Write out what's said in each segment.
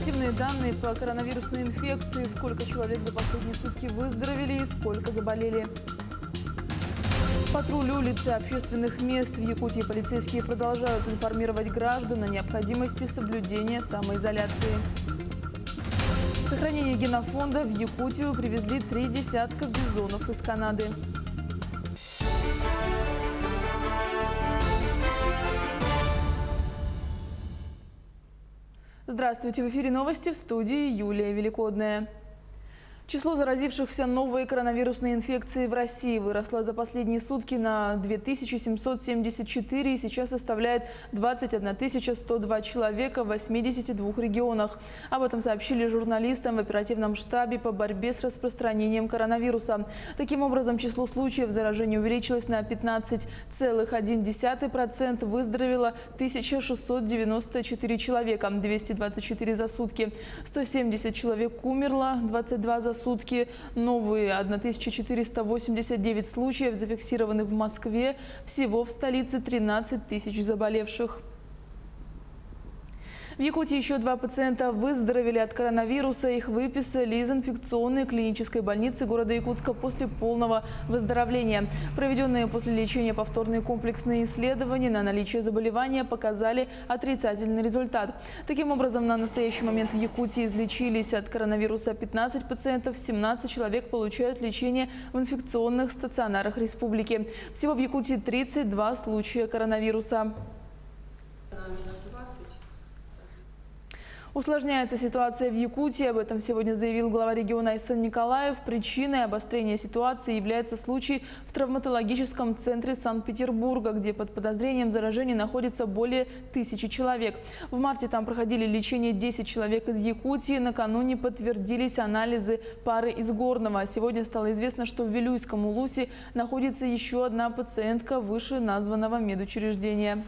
Оперативные данные по коронавирусной инфекции. Сколько человек за последние сутки выздоровели и сколько заболели. Патруль улиц и общественных мест в Якутии полицейские продолжают информировать граждан о необходимости соблюдения самоизоляции. Сохранение генофонда в Якутию привезли 3 десятка бизонов из Канады. Здравствуйте! В эфире новости, в студии Юлия Великодная. Число заразившихся новой коронавирусной инфекцией в России выросло за последние сутки на 2774 и сейчас составляет 21 102 человека в 82 регионах. Об этом сообщили журналистам в оперативном штабе по борьбе с распространением коронавируса. Таким образом, число случаев заражения увеличилось на 15,1%, выздоровело 1694 человека, 224 за сутки. 170 человек умерло, 22 за сутки. Новые 1489 случаев зафиксированы в Москве. Всего в столице 13 тысяч заболевших. В Якутии еще 2 пациента выздоровели от коронавируса. Их выписали из инфекционной клинической больницы города Якутска после полного выздоровления. Проведенные после лечения повторные комплексные исследования на наличие заболевания показали отрицательный результат. Таким образом, на настоящий момент в Якутии излечились от коронавируса 15 пациентов, 17 человек получают лечение в инфекционных стационарах республики. Всего в Якутии 32 случая коронавируса. Усложняется ситуация в Якутии. Об этом сегодня заявил глава региона Айсан Николаев. Причиной обострения ситуации является случай в травматологическом центре Санкт-Петербурга, где под подозрением заражения находится более 1000 человек. В марте там проходили лечение 10 человек из Якутии. Накануне подтвердились анализы пары из Горного. Сегодня стало известно, что в Вилюйском Улусе находится еще одна пациентка вышеназванного медучреждения.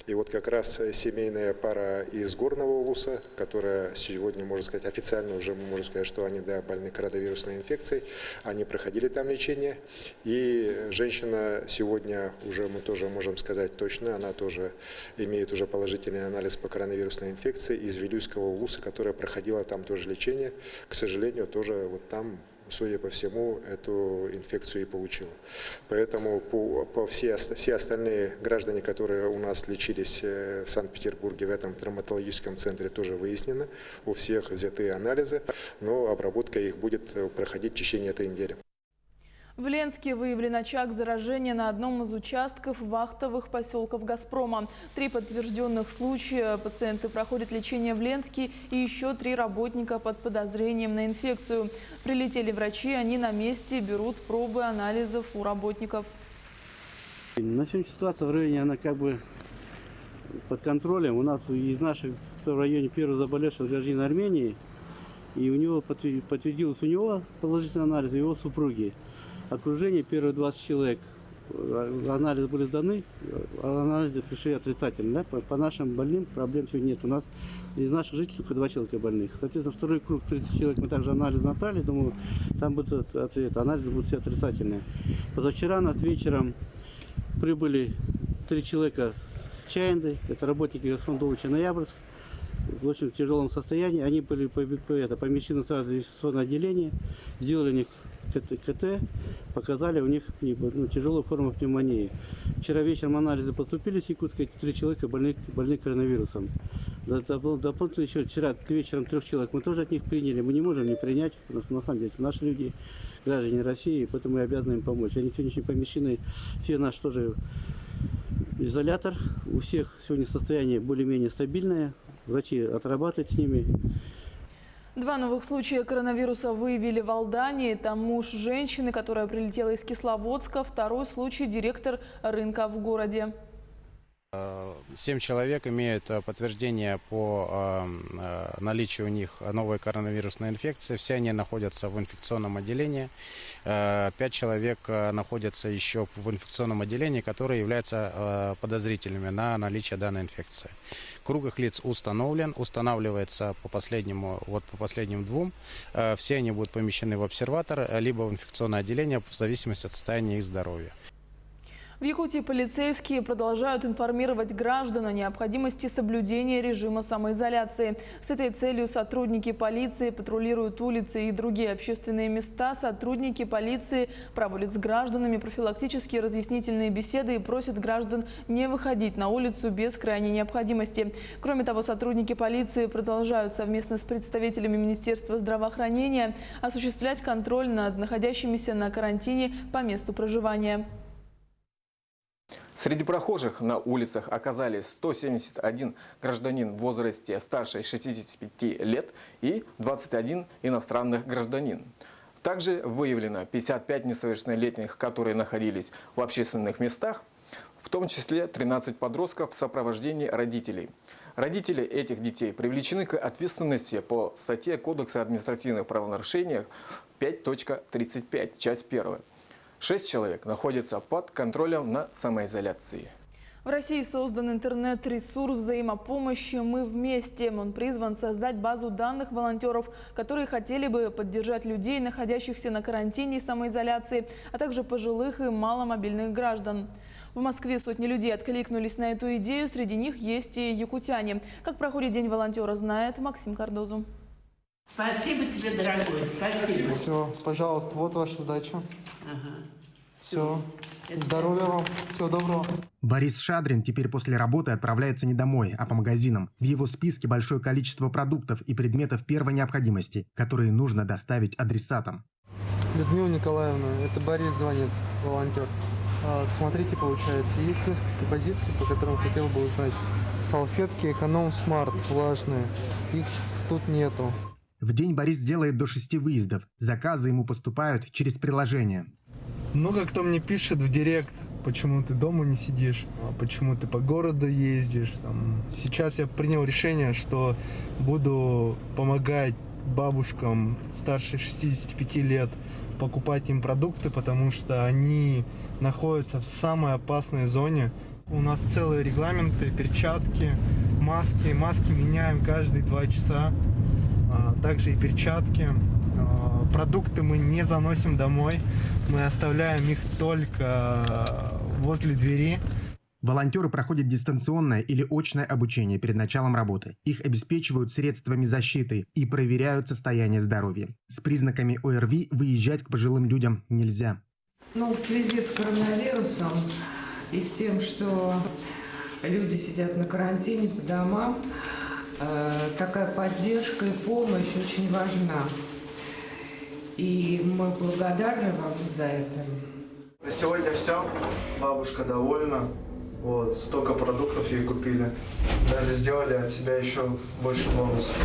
И вот как раз семейная пара из Горного Улуса, которая сегодня, можно сказать, официально уже можно сказать, что они больны коронавирусной инфекцией, они проходили там лечение. И женщина сегодня уже, мы тоже можем сказать точно, она тоже имеет уже положительный анализ по коронавирусной инфекции из Вилюйского Улуса, которая проходила там тоже лечение. К сожалению, тоже вот там, судя по всему, эту инфекцию и получила. Поэтому все остальные граждане, которые у нас лечились в Санкт-Петербурге в этом травматологическом центре, тоже выяснено. У всех взяты анализы, но обработка их будет проходить в течение этой недели. В Ленске выявлен очаг заражения на одном из участков вахтовых поселков «Газпрома». 3 подтвержденных случая. Пациенты проходят лечение в Ленске и еще 3 работника под подозрением на инфекцию. Прилетели врачи, они на месте берут пробы анализов у работников. На сегодня ситуация в районе, она как бы под контролем. У нас из наших в районе первый заболевший гражданин Армении. И у него подтвердилось у него положительный анализ, его супруги. Окружение, первые 20 человек, анализы были сданы, анализы пришли отрицательные. Да? По нашим больным проблем сегодня нет. У нас из наших жителей только 2 человека больных. Соответственно, второй круг, 30 человек, мы также анализ направили. Думаю, там будут ответы, анализы будут все отрицательные. Позавчера нас вечером прибыли 3 человека с Чайндой, это работники Газфондовича Ноябрьск. В очень тяжелом состоянии. Они были помещены сразу в инфекционное отделение, сделали у них КТ, показали у них тяжелую форму пневмонии. Вчера вечером анализы поступили с Якутска, эти 3 человека больны коронавирусом. Дополнительно еще вчера вечером 3 человек мы тоже от них приняли. Мы не можем не принять, потому что на самом деле наши люди, граждане России, поэтому мы обязаны им помочь. Они сегодня помещены, все наши тоже изолятор. У всех сегодня состояние более-менее стабильное. Врачи отрабатывают с ними. 2 новых случая коронавируса выявили в Алдане. Там муж женщины, которая прилетела из Кисловодска. Второй случай – директор рынка в городе. 7 человек имеют подтверждение по наличию у них новой коронавирусной инфекции. Все они находятся в инфекционном отделении. 5 человек находятся еще в инфекционном отделении, которые являются подозрительными на наличие данной инфекции. Круг их лиц установлен, устанавливается по последним 2. Все они будут помещены в обсерватор, либо в инфекционное отделение в зависимости от состояния их здоровья. В В Якутии полицейские продолжают информировать граждан о необходимости соблюдения режима самоизоляции. С этой целью сотрудники полиции патрулируют улицы и другие общественные места. Сотрудники полиции проводят с гражданами профилактические разъяснительные беседы и просят граждан не выходить на улицу без крайней необходимости. Кроме того, сотрудники полиции продолжают совместно с представителями Министерства здравоохранения осуществлять контроль над находящимися на карантине по месту проживания. Среди прохожих на улицах оказались 171 гражданин в возрасте старше 65 лет и 21 иностранных гражданин. Также выявлено 55 несовершеннолетних, которые находились в общественных местах, в том числе 13 подростков в сопровождении родителей. Родители этих детей привлечены к ответственности по статье Кодекса административных правонарушений 5.35, часть 1. 6 человек находятся под контролем на самоизоляции. В России создан интернет-ресурс взаимопомощи «Мы вместе». Он призван создать базу данных волонтеров, которые хотели бы поддержать людей, находящихся на карантине и самоизоляции, а также пожилых и маломобильных граждан. В Москве сотни людей откликнулись на эту идею, среди них есть и якутяне. Как проходит День волонтера, знает Максим Кардозу. Спасибо тебе, дорогой, спасибо. Все, пожалуйста, вот ваша сдача. Ага. Все. Здоровья вам. Всего доброго. Борис Шадрин теперь после работы отправляется не домой, а по магазинам. В его списке большое количество продуктов и предметов первой необходимости, которые нужно доставить адресатам. Людмила Николаевна, это Борис звонит, волонтер. Смотрите, получается, есть несколько позиций, по которым хотел бы узнать. Салфетки эконом-смарт влажные. Их тут нету. В день Борис делает до 6 выездов. Заказы ему поступают через приложение. Много кто мне пишет в директ, почему ты дома не сидишь, почему ты по городу ездишь. Сейчас я принял решение, что буду помогать бабушкам старше 65 лет, покупать им продукты, потому что они находятся в самой опасной зоне. У нас целые регламенты, перчатки, маски. Маски меняем каждые 2 часа. Также и перчатки. Продукты мы не заносим домой. Мы оставляем их только возле двери. Волонтеры проходят дистанционное или очное обучение перед началом работы. Их обеспечивают средствами защиты и проверяют состояние здоровья. С признаками ОРВИ выезжать к пожилым людям нельзя. В связи с коронавирусом и с тем, что люди сидят на карантине по домам, такая поддержка и помощь очень важна. И мы благодарны вам за это. На сегодня все. Бабушка довольна. Вот, столько продуктов ей купили. Даже сделали от себя еще больше бонусов.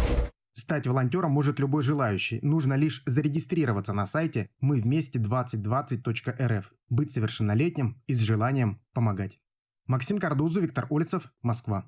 Стать волонтером может любой желающий. Нужно лишь зарегистрироваться на сайте мывместе2020.рф, быть совершеннолетним и с желанием помогать. Максим Кардузу, Виктор Олицев, Москва.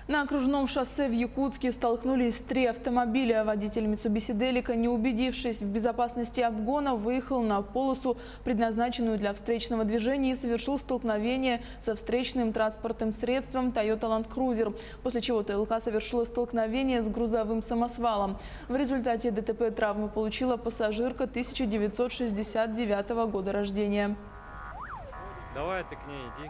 На окружном шоссе в Якутске столкнулись 3 автомобиля. Водитель Mitsubishi Delica, не убедившись в безопасности обгона, выехал на полосу, предназначенную для встречного движения, и совершил столкновение со встречным транспортным средством Toyota Land Cruiser, после чего ТЛК совершила столкновение с грузовым самосвалом. В результате ДТП травму получила пассажирка 1969 года рождения. Давай ты к ней иди.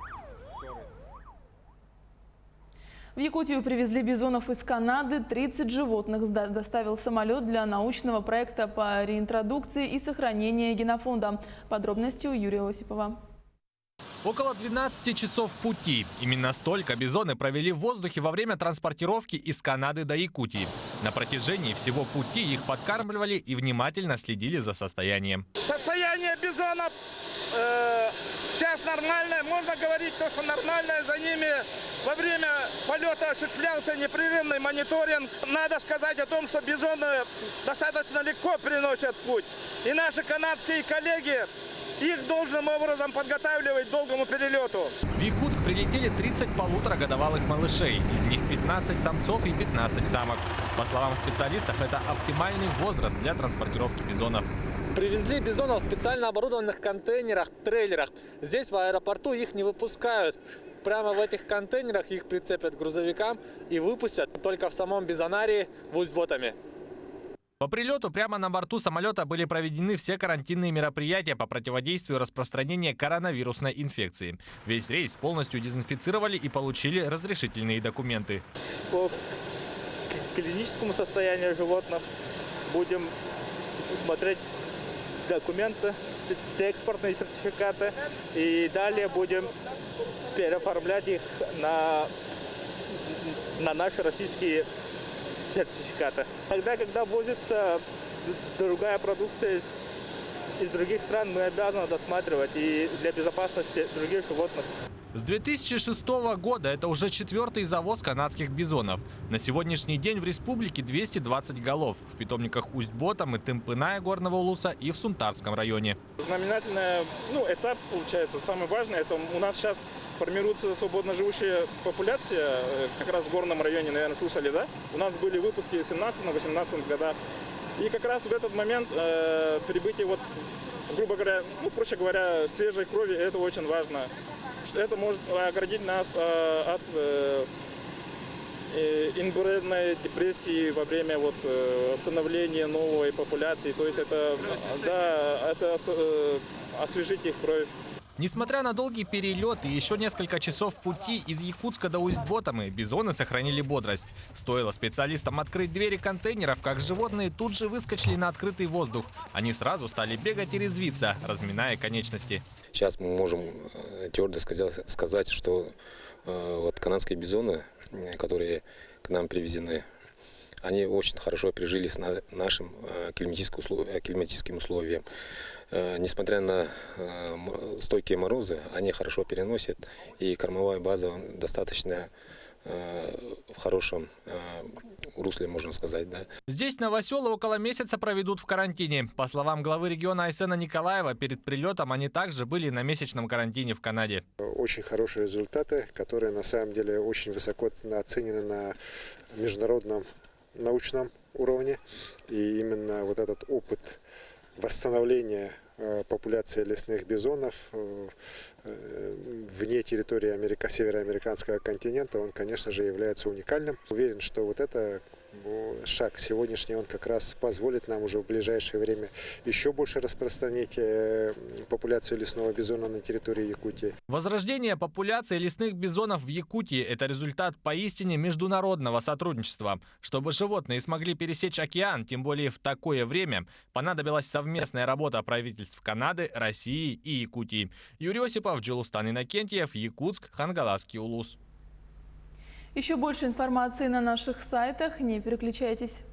В Якутию привезли бизонов из Канады. 30 животных доставил самолет для научного проекта по реинтродукции и сохранению генофонда. Подробности у Юрия Осипова. Около 12 часов пути. Именно столько бизоны провели в воздухе во время транспортировки из Канады до Якутии. На протяжении всего пути их подкармливали и внимательно следили за состоянием. Состояние бизонов сейчас нормальное. Можно говорить, что нормальное. За ними во время полета осуществлялся непрерывный мониторинг. Надо сказать о том, что бизоны достаточно легко переносят путь. И наши канадские коллеги их должным образом подготавливать к долгому перелету. В Якутск прилетели 30 полуторагодовалых малышей. Из них 15 самцов и 15 самок. По словам специалистов, это оптимальный возраст для транспортировки бизонов. Привезли бизонов в специально оборудованных контейнерах, трейлерах. Здесь в аэропорту их не выпускают. Прямо в этих контейнерах их прицепят к грузовикам и выпустят только в самом бизонарии в Усть-Ботаме. По прилету прямо на борту самолета были проведены все карантинные мероприятия по противодействию распространению коронавирусной инфекции. Весь рейс полностью дезинфицировали и получили разрешительные документы. По клиническому состоянию животных будем смотреть документы, экспортные сертификаты, и далее будем переоформлять их на наши российские сертификаты. Тогда, когда возится другая продукция из других стран, мы обязаны досматривать и для безопасности других животных. С 2006 года это уже 4-й завоз канадских бизонов. На сегодняшний день в республике 220 голов. В питомниках Усть-Ботом и Тымпыная горного улуса и в Сунтарском районе. Знаменательный этап, получается, самый важный. Это у нас сейчас формируется свободно живущая популяция, как раз в горном районе, наверное, слышали, да? У нас были выпуски в 17-18 годах. И как раз в этот момент прибытие, грубо говоря, проще говоря, свежей крови, это очень важно. Это может оградить нас от инбредной депрессии во время становления новой популяции. То есть это освежить их кровь. Несмотря на долгий перелет и еще несколько часов пути из Якутска до Усть-Ботомы, бизоны сохранили бодрость. Стоило специалистам открыть двери контейнеров, как животные тут же выскочили на открытый воздух. Они сразу стали бегать и резвиться, разминая конечности. Сейчас мы можем твердо сказать, что канадские бизоны, которые к нам привезены, они очень хорошо прижились нашим климатическим условиям. Несмотря на стойкие морозы, они хорошо переносят, и кормовая база достаточно в хорошем русле, можно сказать. Да. Здесь новоселы около месяца проведут в карантине. По словам главы региона Айсена Николаева, перед прилетом они также были на месячном карантине в Канаде. Очень хорошие результаты, которые на самом деле очень высоко оценены на международном научном уровне. И именно этот опыт восстановления популяции лесных бизонов вне территории североамериканского континента, он, конечно же, является уникальным. Уверен, что это шаг сегодняшний, он как раз позволит нам уже в ближайшее время еще больше распространить популяцию лесного бизона на территории Якутии. Возрождение популяции лесных бизонов в Якутии – это результат поистине международного сотрудничества. Чтобы животные смогли пересечь океан, тем более в такое время, понадобилась совместная работа правительств Канады, России и Якутии. Юрий Осипов, Джилустан Иннокентьев, Якутск, Хангаласский улус. Еще больше информации на наших сайтах. Не переключайтесь.